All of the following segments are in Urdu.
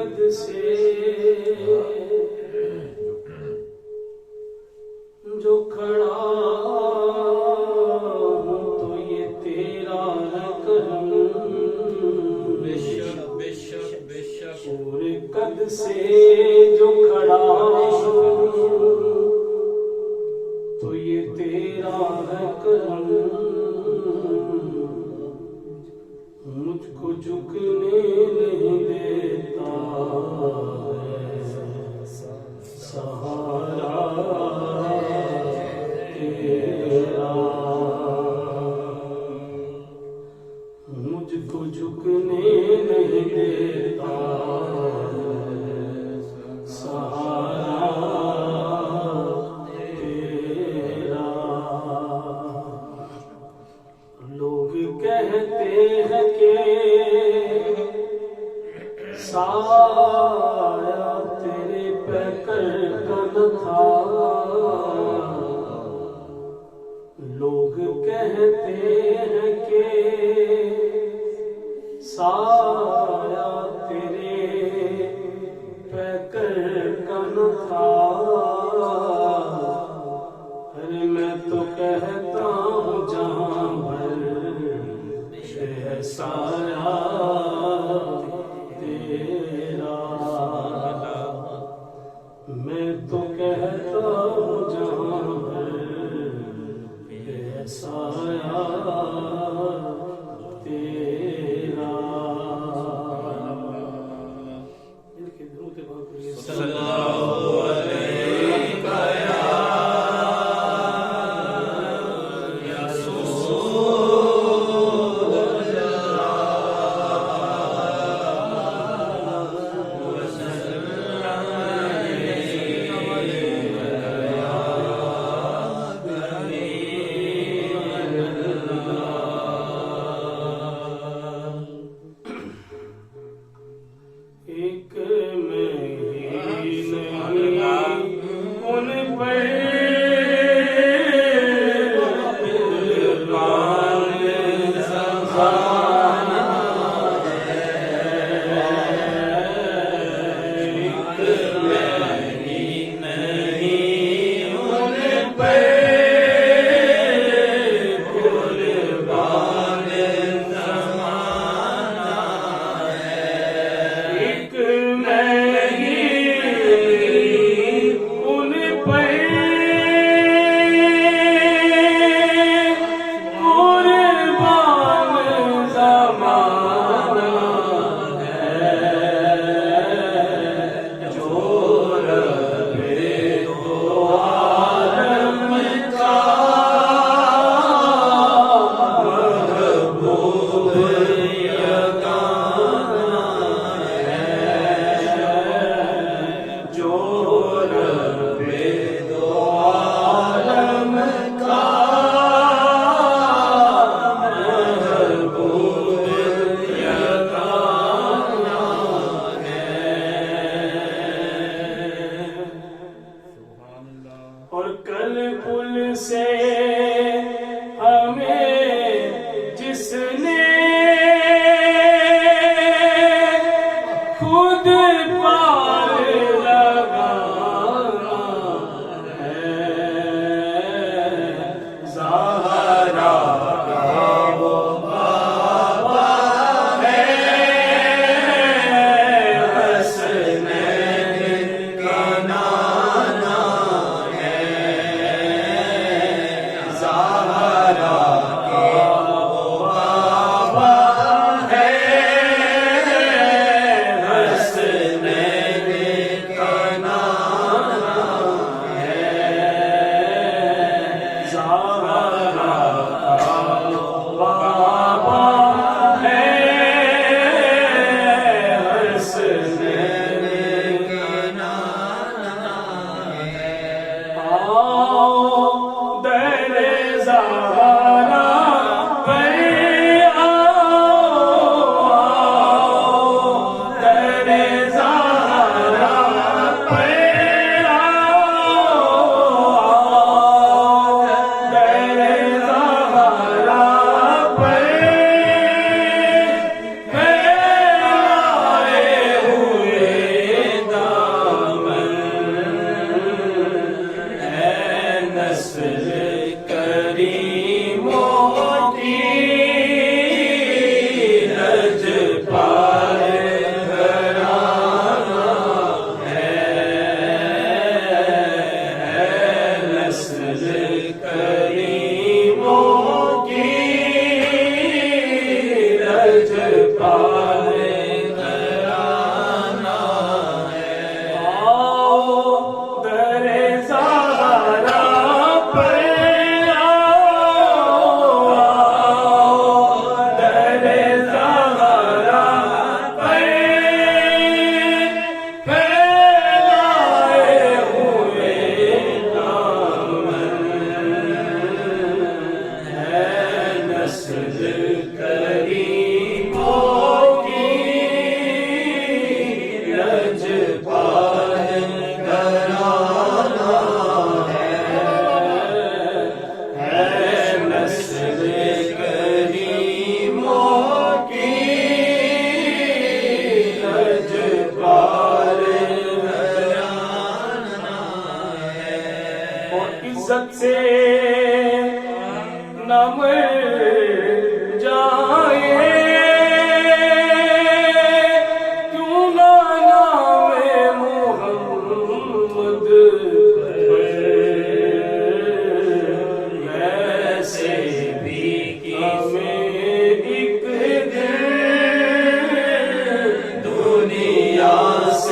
قد سے جو کھڑا ہوں تو یہ تیرا ہے کرم، بے شک بے شک بے شک اور قد سے جو کھڑا ہوں تو یہ تیرا ہے کرم، مجھ کو جھکنے نہیں دیتا ہے سہارا تیرا، مجھ کو جھکنے نہیں دیتا ہے سہارا تیرا۔ لوگ کہتے ہیں کہ سایہ تیرے پیکر کا نہ تھا، لوگ کہتے ہیں کہ سایہ تیرے پیکر کا نہ تھا، ارے میں تو کہتا ہوں جہاں بھر ہے سایہ تیرا، میں تو کہتا ہوں جہاں بھر ہے سایہ تیرا۔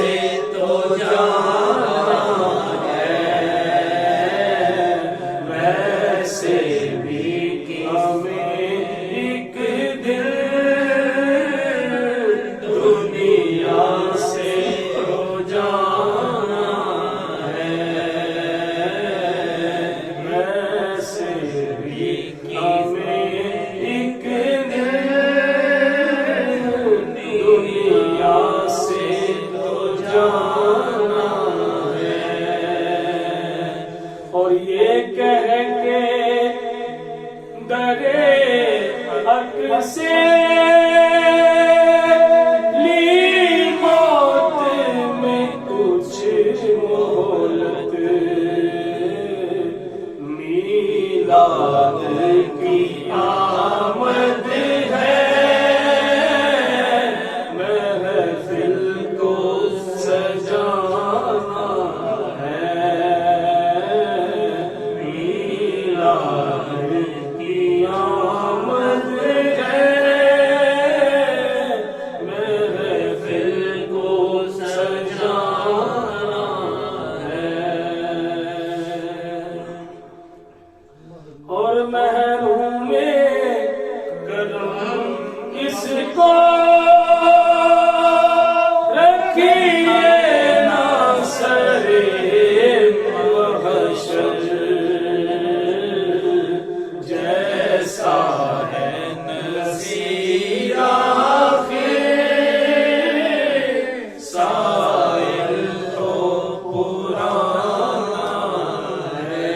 سے تو جانا ہے، ویسے بھی ہمیں ایک دن دنیا سے تو جانا ہے، ویسے بھی ہمیں ایک دن دنیا سے تو جانا ہے۔ اور یہ کہہ کے درے حق سے لی موت میں کچھ مہلت، میلاد کی آمد ہے، محفل کو سجانا ہے، میلاد کی آمد ہے، محفل کو سجانا ہے۔ اور محروم کرم اس کو رکھیے نہ سرے محشر، جیسا ہے نصیر آخر سائل تو پرانا ہے،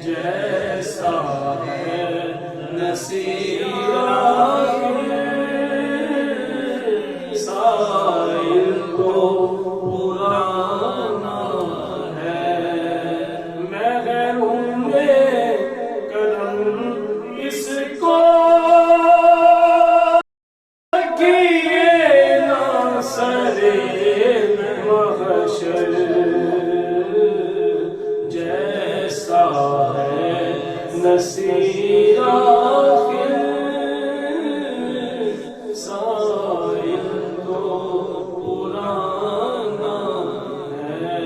جیسا ہے نصیر آخر سائل تو پرانا ہے۔ محروم کرم اس کو رکھیے نہ سرے محشر، جیسا ہے نصیر آخر سائل تو پرانا ہے،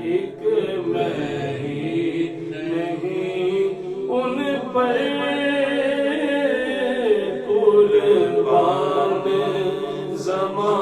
ایک میں ہی نہیں ان پر قربان زمان